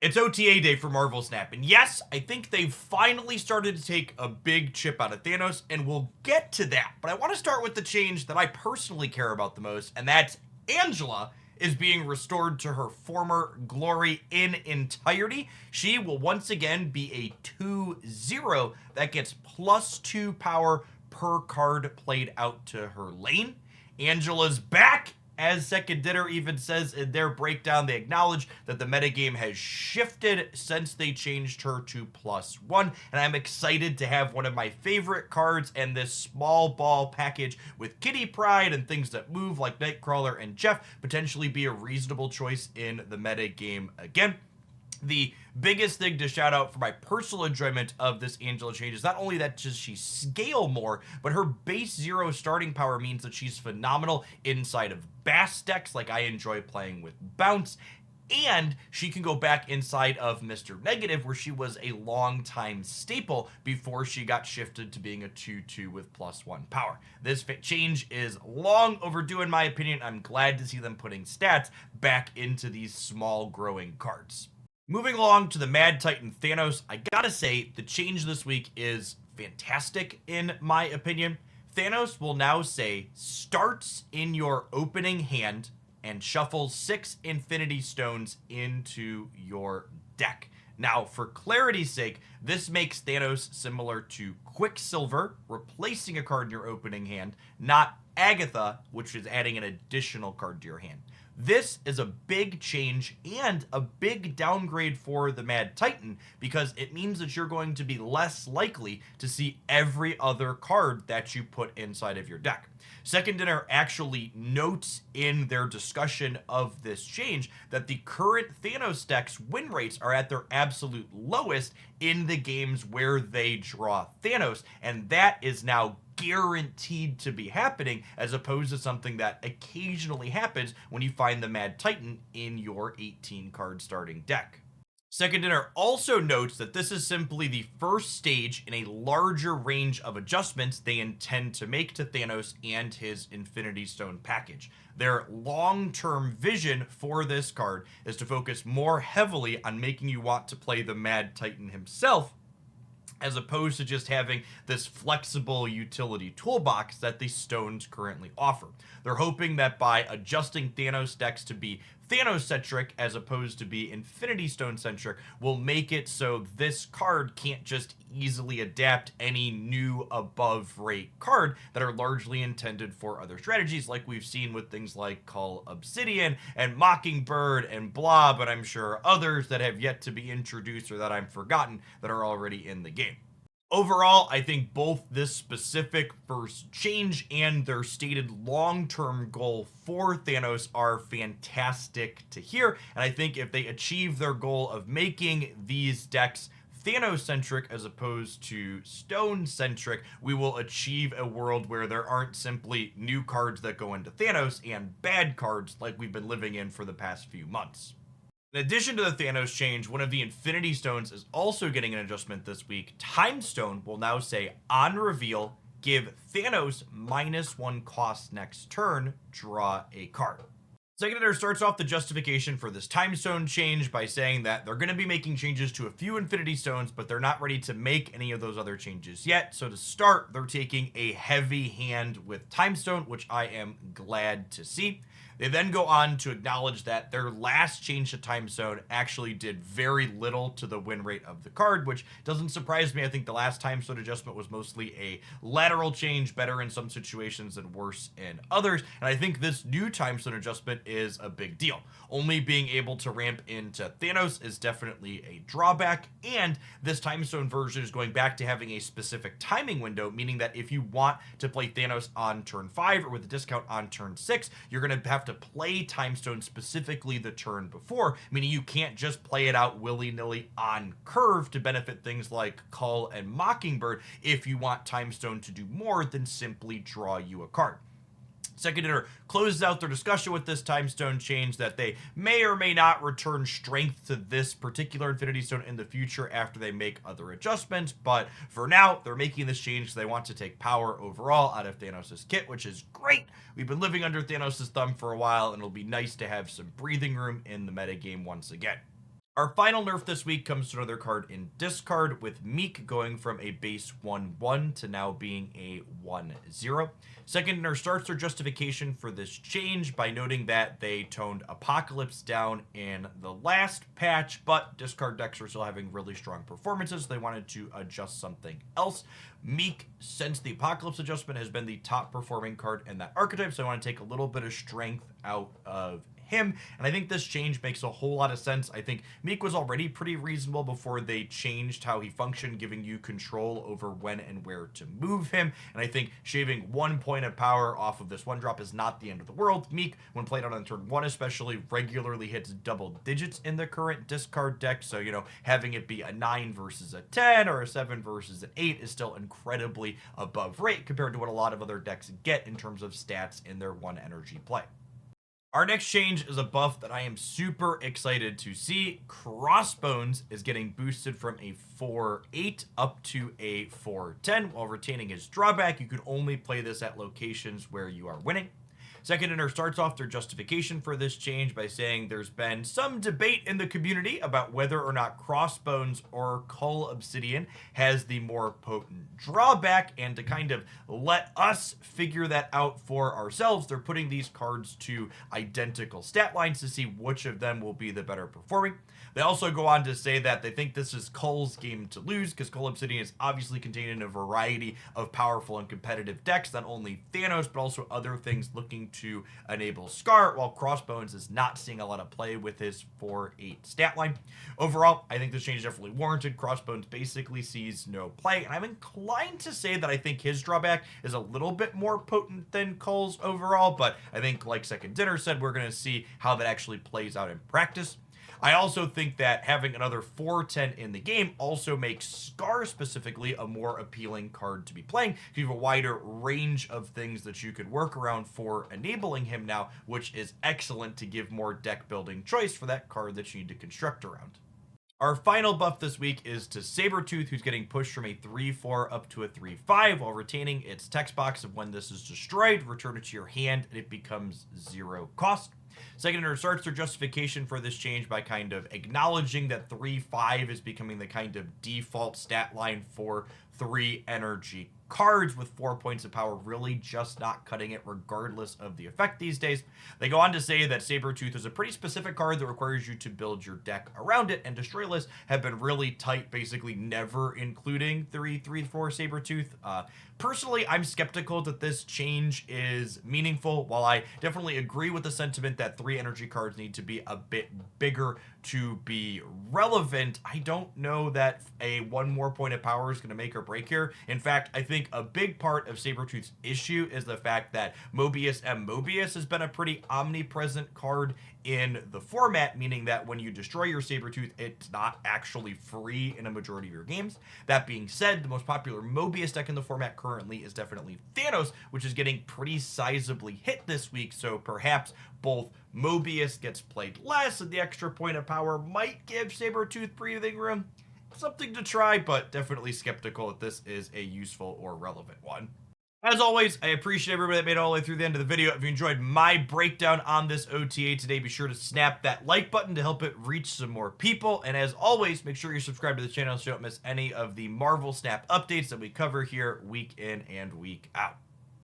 It's OTA day for Marvel Snap, and yes, I think they've finally started to take a big chip out of Thanos, and we'll get to that. But I want to start with the change that I personally care about the most, and that's Angela is being restored to her former glory in entirety. She will once again be a 2/0 that gets +2 power per card played out to her lane. Angela's back. As Second Dinner even says in their breakdown, they acknowledge that the metagame has shifted since they changed her to +1, and I'm excited to have one of my favorite cards and this small ball package with Kitty Pryde and things that move like Nightcrawler and Jeff potentially be a reasonable choice in the metagame again. The biggest thing to shout out for my personal enjoyment of this Angela change is not only that does she scale more, but her base 0 starting power means that she's phenomenal inside of Bass decks like I enjoy playing with Bounce, and she can go back inside of Mr. Negative where she was a long time staple before she got shifted to being a 2/2 with +1 power. This change is long overdue in my opinion. I'm glad to see them putting stats back into these small growing cards. Moving along to the Mad Titan Thanos, I gotta say, the change this week is fantastic in my opinion. Thanos will now say, starts in your opening hand and shuffle 6 Infinity Stones into your deck. Now, for clarity's sake, this makes Thanos similar to Quicksilver, replacing a card in your opening hand, not Agatha, which is adding an additional card to your hand. This is a big change and a big downgrade for the Mad Titan because it means that you're going to be less likely to see every other card that you put inside of your deck. Second Dinner actually notes in their discussion of this change that the current Thanos deck's win rates are at their absolute lowest in the games where they draw Thanos, and that is now guaranteed to be happening as opposed to something that occasionally happens when you find the Mad Titan in your 18 card starting deck. Second Dinner also notes that this is simply the first stage in a larger range of adjustments they intend to make to Thanos and his Infinity Stone package. Their long-term vision for this card is to focus more heavily on making you want to play the Mad Titan himself, as opposed to just having this flexible utility toolbox that the stones currently offer. They're hoping that by adjusting Thanos decks to be Thanos-centric as opposed to be Infinity Stone-centric will make it so this card can't just easily adapt any new above rate card that are largely intended for other strategies like we've seen with things like Cull Obsidian and Mockingbird and Blob, but I'm sure others that have yet to be introduced or that I've forgotten that are already in the game. Overall, I think both this specific first change and their stated long-term goal for Thanos are fantastic to hear, and I think if they achieve their goal of making these decks Thanos-centric as opposed to Stone-centric, we will achieve a world where there aren't simply new cards that go into Thanos and bad cards like we've been living in for the past few months. In addition to the Thanos change, one of the Infinity Stones is also getting an adjustment this week. Time Stone will now say, on reveal, give Thanos -1 cost next turn, draw a card. Second Dinner starts off the justification for this Time Stone change by saying that they're going to be making changes to a few Infinity Stones, but they're not ready to make any of those other changes yet. So to start, they're taking a heavy hand with Time Stone, which I am glad to see. They then go on to acknowledge that their last change to Time Stone actually did very little to the win rate of the card, which doesn't surprise me. I think the last Time Stone adjustment was mostly a lateral change, better in some situations and worse in others, and I think this new Time Stone adjustment is a big deal. Only being able to ramp into Thanos is definitely a drawback, and this Time Stone version is going back to having a specific timing window, meaning that if you want to play Thanos on turn 5 or with a discount on turn 6, you're going to have to play Time Stone specifically the turn before, meaning you can't just play it out willy-nilly on curve to benefit things like Cull and Mockingbird if you want Time Stone to do more than simply draw you a card. Second Dinner closes out their discussion with this Time Stone change that they may or may not return strength to this particular Infinity Stone in the future after they make other adjustments, but for now, they're making this change because they want to take power overall out of Thanos' kit, which is great. We've been living under Thanos' thumb for a while, and it'll be nice to have some breathing room in the metagame once again. Our final nerf this week comes to another card in discard, with Meek going from a base 1/1 to now being a 1/0. Second nerf starts their justification for this change by noting that they toned Apocalypse down in the last patch, but discard decks are still having really strong performances. They wanted to adjust something else. Meek, since the Apocalypse adjustment, has been the top performing card in that archetype, so I want to take a little bit of strength out of him, and I think this change makes a whole lot of sense. I think Meek was already pretty reasonable before they changed how he functioned, giving you control over when and where to move him, and I think shaving 1 point of power off of this one drop is not the end of the world. Meek, when played out on turn 1 especially, regularly hits double digits in the current discard deck, so having it be a 9 versus a 10 or a 7 versus an 8 is still incredibly above rate compared to what a lot of other decks get in terms of stats in their 1 energy play. Our next change is a buff that I am super excited to see. Crossbones is getting boosted from a 4/8 up to a 4/10 while retaining his drawback. You could only play this at locations where you are winning. Second Inner starts off their justification for this change by saying there's been some debate in the community about whether or not Crossbones or Cull Obsidian has the more potent drawback, and to kind of let us figure that out for ourselves, they're putting these cards to identical stat lines to see which of them will be the better performing. They also go on to say that they think this is Cull's game to lose, because Cull Obsidian is obviously contained in a variety of powerful and competitive decks, not only Thanos, but also other things looking to enable Scar, while Crossbones is not seeing a lot of play with his 4/8 stat line. Overall, I think this change is definitely warranted. Crossbones basically sees no play, and I'm inclined to say that I think his drawback is a little bit more potent than Cull's overall, but I think, like Second Dinner said, we're going to see how that actually plays out in practice. I also think that having another 4/10 in the game also makes Scar specifically a more appealing card to be playing. You have a wider range of things that you could work around for enabling him now, which is excellent to give more deck building choice for that card that you need to construct around. Our final buff this week is to Sabertooth, who's getting pushed from a 3/4 up to a 3/5 while retaining its text box of when this is destroyed, return it to your hand, and it becomes 0 cost. Second Inner starts their justification for this change by kind of acknowledging that 3/5 is becoming the kind of default stat line for 3 energy cards, with 4 points of power really just not cutting it regardless of the effect these days. They go on to say that Sabertooth is a pretty specific card that requires you to build your deck around it, and destroy lists have been really tight, basically never including 3/3/4 Sabertooth. Personally, I'm skeptical that this change is meaningful. While I definitely agree with the sentiment that 3 energy cards need to be a bit bigger to be relevant, I don't know that a 1 more point of power is going to make or break here. In fact, I think a big part of Sabertooth's issue is the fact that Mobius M. Mobius has been a pretty omnipresent card in the format, meaning that when you destroy your Sabertooth, it's not actually free in a majority of your games. That being said, the most popular Mobius deck in the format currently is definitely Thanos, which is getting pretty sizably hit this week, so perhaps both Mobius gets played less and the extra point of power might give Sabertooth breathing room. Something to try, but definitely skeptical that this is a useful or relevant one. As always, I appreciate everybody that made it all the way through the end of the video. If you enjoyed my breakdown on this OTA today, be sure to snap that like button to help it reach some more people. And as always, make sure you're subscribed to the channel so you don't miss any of the Marvel Snap updates that we cover here week in and week out.